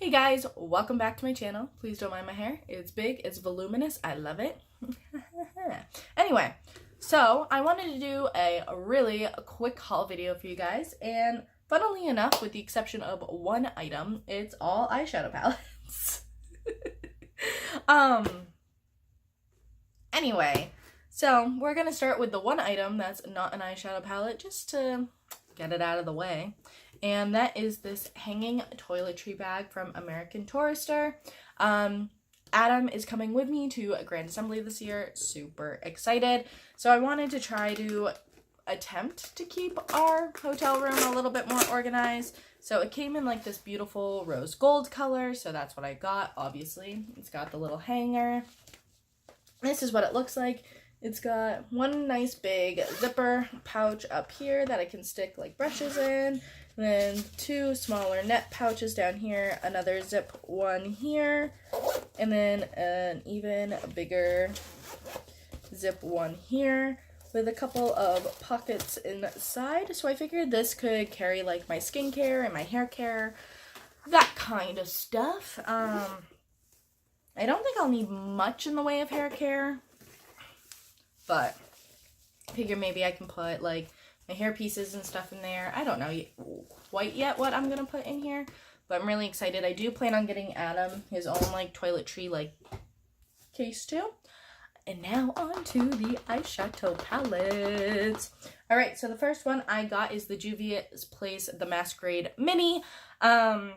Hey guys, welcome back to my channel. Please don't mind my hair. It's big, it's voluminous, I love it. Anyway, so I wanted to do a really quick haul video for you guys, and funnily enough, with the exception of one item, it's all eyeshadow palettes. Anyway, so we're gonna start with the one item that's not an eyeshadow palette, just to get it out of the way. And that is this hanging toiletry bag from American Tourister. Adam is coming with me to a grand assembly this year. Super excited. So I wanted to try to attempt to keep our hotel room a little bit more organized. So it came in like this beautiful rose gold color. So that's what I got, obviously. It's got the little hanger. This is what it looks like. It's got one nice big zipper pouch up here that I can stick like brushes in. Then two smaller net pouches down here, another zip one here, and then an even bigger zip one here with a couple of pockets inside. So I figured this could carry like my skincare and my hair care, that kind of stuff. I don't think I'll need much in the way of hair care, but I figure maybe I can put like my hair pieces and stuff in there. I don't know quite yet what I'm gonna put in here, but I'm really excited. I do plan on getting Adam his own like toiletry like case too. And now on to the eyeshadow palettes. All right, so the first one I got is the Juvia's Place The Masquerade Mini. I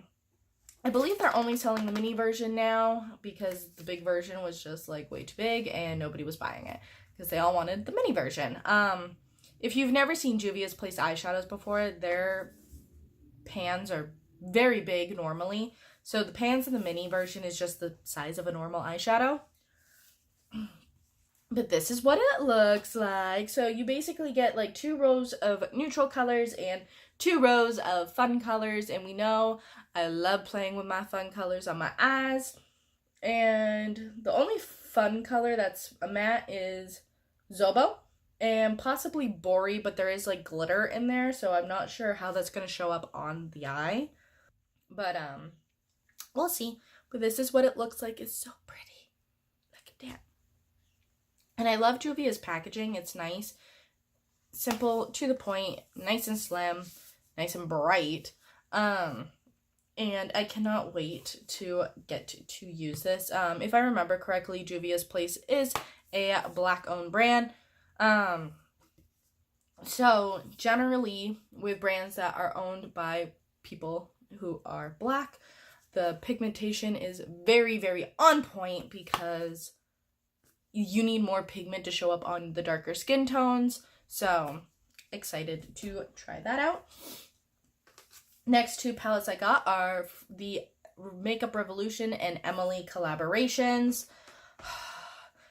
believe they're only selling the mini version now because the big version was just like way too big and nobody was buying it because they all wanted the mini version. If you've never seen Juvia's Place eyeshadows before, their pans are very big normally. So the pans in the mini version is just the size of a normal eyeshadow. But this is what it looks like. So you basically get like 2 rows of neutral colors and 2 rows of fun colors. And we know I love playing with my fun colors on my eyes. And the only fun color that's a matte is Zobo. And possibly Bori, but there is like glitter in there, so I'm not sure how that's going to show up on the eye. But we'll see. But this is what it looks like. It's so pretty. Look at that. And I love Juvia's packaging. It's nice, simple, to the point, nice and slim, nice and bright. And I cannot wait to get to use this. If I remember correctly, Juvia's Place is a Black-owned brand. So generally with brands that are owned by people who are Black, the pigmentation is very, very on point because you need more pigment to show up on the darker skin tones. So excited to try that out. Next 2 palettes I got are the Makeup Revolution and Emily collaborations.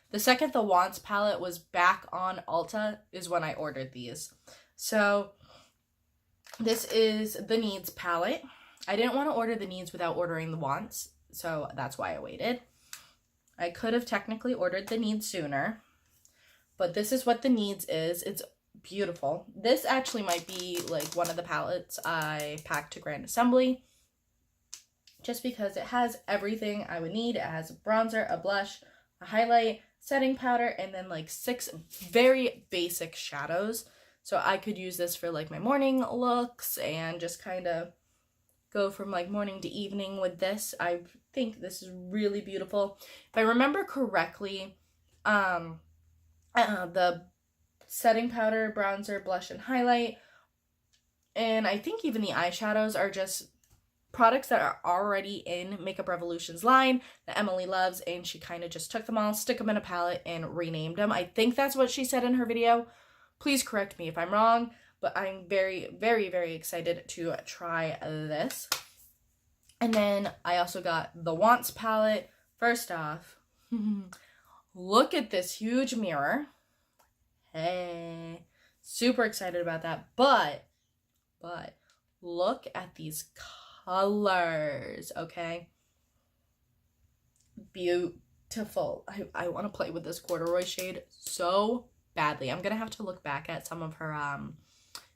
The second the Wants palette was back on Ulta is when I ordered these. So this is the Needs palette. I didn't want to order the Needs without ordering the Wants, so that's why I waited. I could have technically ordered the Needs sooner, but this is what the Needs is. It's beautiful. This actually might be like one of the palettes I packed to Grand Assembly, just because it has everything I would need. It has a bronzer, a blush, a highlight, setting powder, and then like 6 very basic shadows. So I could use this for like my morning looks and just kind of go from like morning to evening with this. I think this is really beautiful. If I remember correctly, the setting powder, bronzer, blush, and highlight, and I think even the eyeshadows are just products that are already in Makeup Revolution's line that Emily loves, and she kind of just took them all, stick them in a palette, and renamed them. I think that's what she said in her video. Please correct me if I'm wrong, but I'm very, very, very excited to try this. And then I also got the Wants palette. First off, look at this huge mirror. Hey, super excited about that. But look at these colors, okay? Beautiful. I want to play with this corduroy shade so badly. I'm gonna have to look back at some of her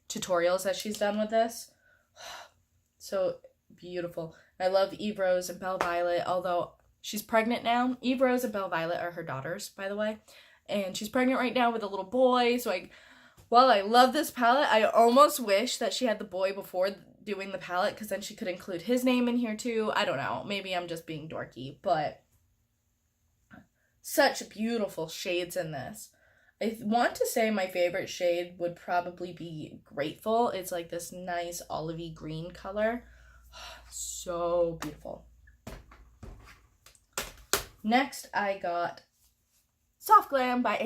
tutorials that she's done with this. So beautiful. I love Eve Rose and Belle Violet, although she's pregnant now. Eve Rose and Belle Violet are her daughters, by the way. And she's pregnant right now with a little boy. So while I love this palette, I almost wish that she had the boy before doing the palette, because then she could include his name in here too. I don't know. Maybe I'm just being dorky, but such beautiful shades in this. I want to say my favorite shade would probably be Grateful. It's like this nice olivey green color. So beautiful. Next, I got Soft Glam by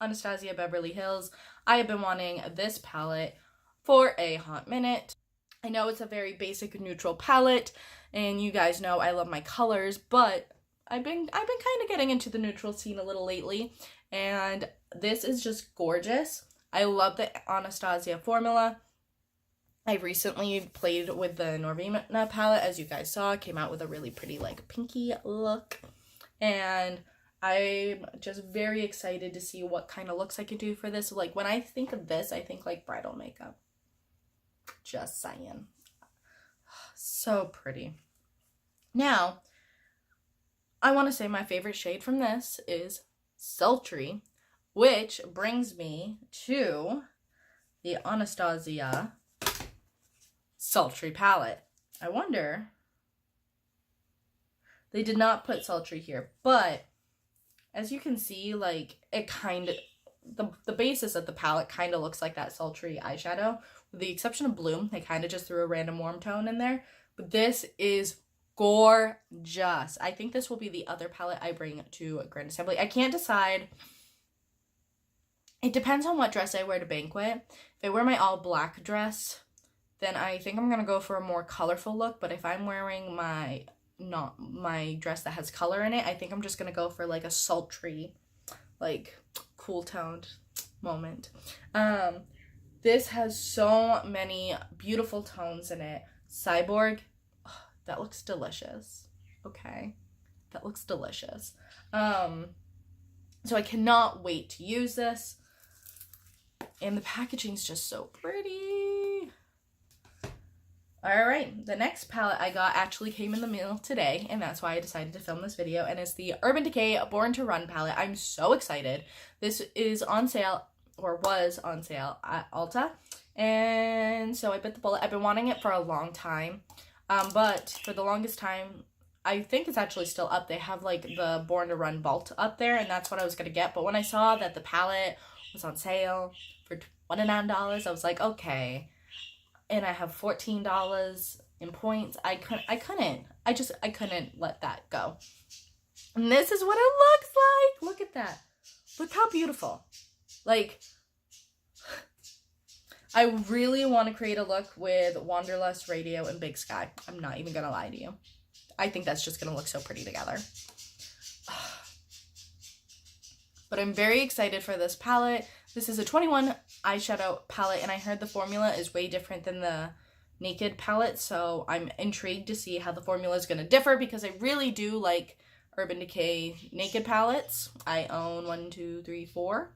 Anastasia Beverly Hills. I have been wanting this palette for a hot minute. I know it's a very basic neutral palette, and you guys know I love my colors, but I've been kind of getting into the neutral scene a little lately, and this is just gorgeous. I love the Anastasia formula. I recently played with the Norvina palette, as you guys saw. It came out with a really pretty like pinky look, and I'm just very excited to see what kind of looks I can do for this. Like, when I think of this, I think like bridal makeup. Just saying. So pretty. Now, I want to say my favorite shade from this is Sultry, which brings me to the Anastasia Sultry palette. I wonder, they did not put Sultry here, but as you can see, like, it kind of, the basis of the palette kind of looks like that Sultry eyeshadow, with the exception of Bloom. They kind of just threw a random warm tone in there, but this is gorgeous. I think this will be the other palette I bring to Grand Assembly. I can't decide. It depends on what dress I wear to banquet. If I wear my all black dress, then I think I'm gonna go for a more colorful look. But if I'm wearing my dress that has color in it, I think I'm just gonna go for like a sultry, like cool toned moment. This has so many beautiful tones in it. Cyborg, oh, that looks delicious. Okay, that looks delicious. So I cannot wait to use this. And the packaging's just so pretty. Alright, the next palette I got actually came in the mail today, and that's why I decided to film this video, and it's the Urban Decay Born to Run palette. I'm so excited. This is on sale, or was on sale at Ulta, and so I bit the bullet. I've been wanting it for a long time, but for the longest time, I think it's actually still up. They have like the Born to Run vault up there, and that's what I was going to get, but when I saw that the palette was on sale for $29, I was like, okay. And I have $14 in points. I couldn't let that go. And this is what it looks like. Look at that. Look how beautiful. Like, I really want to create a look with Wanderlust, Radio, and Big Sky. I'm not even gonna lie to you. I think that's just gonna look so pretty together. But I'm very excited for this palette. This is a 21 eyeshadow palette, and I heard the formula is way different than the Naked palette, so I'm intrigued to see how the formula is going to differ, because I really do like Urban Decay Naked palettes. I own 1, 2, 3, 4.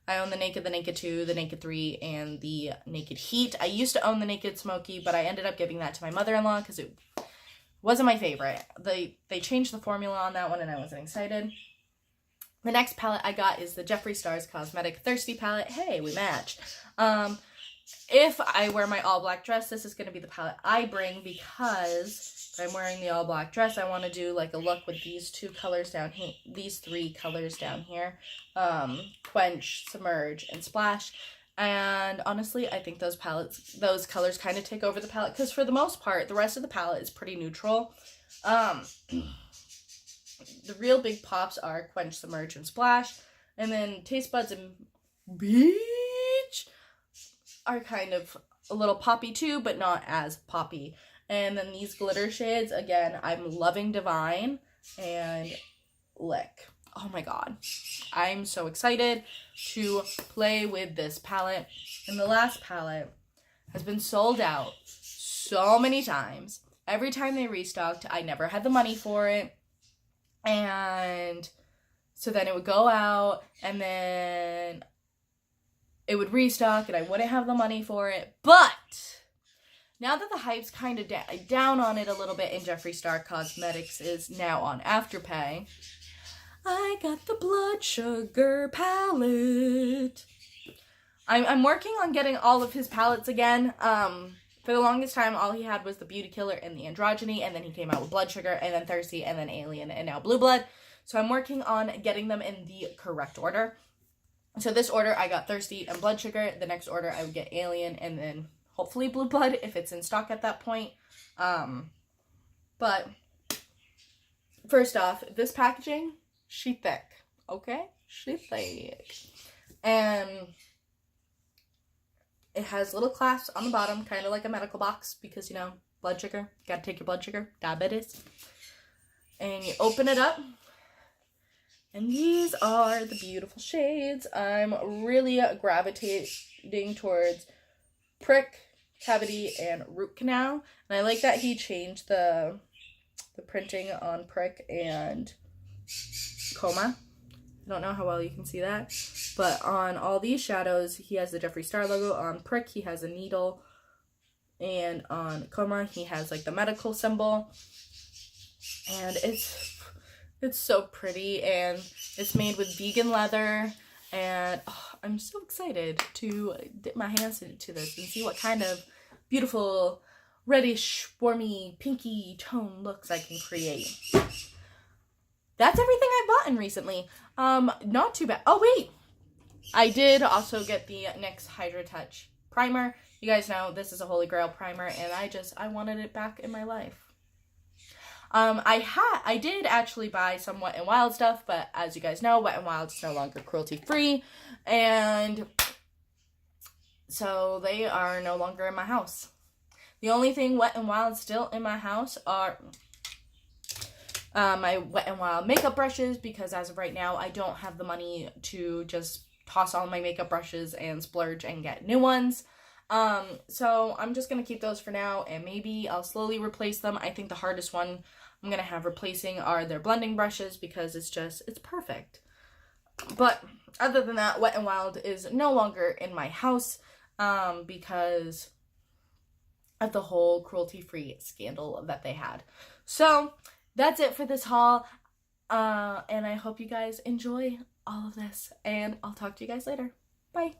I own the Naked 2, the Naked 3, and the Naked Heat. I used to own the Naked Smoky, but I ended up giving that to my mother-in-law because it wasn't my favorite. They changed the formula on that one, and I wasn't excited. The next palette I got is the Jeffree Stars Cosmetic Thirsty palette. Hey, we matched. If I wear my all black dress, this is going to be the palette I bring, because if I'm wearing the all black dress, I want to do like a look with these two colors down here, these three colors down here, Quench, Submerge, and Splash. And honestly, I think those colors kind of take over the palette, because for the most part, the rest of the palette is pretty neutral. The real big pops are Quench, Submerge, and Splash. And then Taste Buds and Beach are kind of a little poppy too, but not as poppy. And then these glitter shades, again, I'm loving Divine and Lick. Oh my god. I'm so excited to play with this palette. And the last palette has been sold out so many times. Every time they restocked, I never had the money for it. And so then it would go out, and then it would restock, and I wouldn't have the money for it. But now that the hype's kind of down on it a little bit and Jeffree Star Cosmetics is now on Afterpay, I got the Blood Sugar palette. I'm working on getting all of his palettes again. For the longest time, all he had was the Beauty Killer and the Androgyny, and then he came out with Blood Sugar, and then Thirsty, and then Alien, and now Blue Blood. So I'm working on getting them in the correct order. So this order, I got Thirsty and Blood Sugar. The next order, I would get Alien, and then hopefully Blue Blood, if it's in stock at that point. But first off, this packaging, she thick, okay? She thick. And it has little clasps on the bottom, kind of like a medical box, because, you know, blood sugar. Gotta take your blood sugar. Diabetes. And you open it up. And these are the beautiful shades. I'm really gravitating towards Prick, Cavity, and Root Canal. And I like that he changed the printing on Prick and Coma. I don't know how well you can see that. But on all these shadows, he has the Jeffree Star logo. On Prick, he has a needle. And on Coma, he has like the medical symbol. And it's so pretty. And it's made with vegan leather. And I'm so excited to dip my hands into this and see what kind of beautiful reddish, warmy, pinky tone looks I can create. That's everything I've bought in recently. Not too bad. Oh, wait. I did also get the NYX Hydra Touch primer. You guys know this is a holy grail primer, and I wanted it back in my life. I did actually buy some Wet n Wild stuff, but as you guys know, Wet n Wild is no longer cruelty-free, and so they are no longer in my house. The only thing Wet n Wild still in my house are my Wet n Wild makeup brushes, because as of right now, I don't have the money to just toss all my makeup brushes and splurge and get new ones. So I'm just going to keep those for now, and maybe I'll slowly replace them. I think the hardest one I'm going to have replacing are their blending brushes, because it's perfect. But other than that, Wet n Wild is no longer in my house, because of the whole cruelty-free scandal that they had. So that's it for this haul, and I hope you guys enjoy all of this, and I'll talk to you guys later. Bye!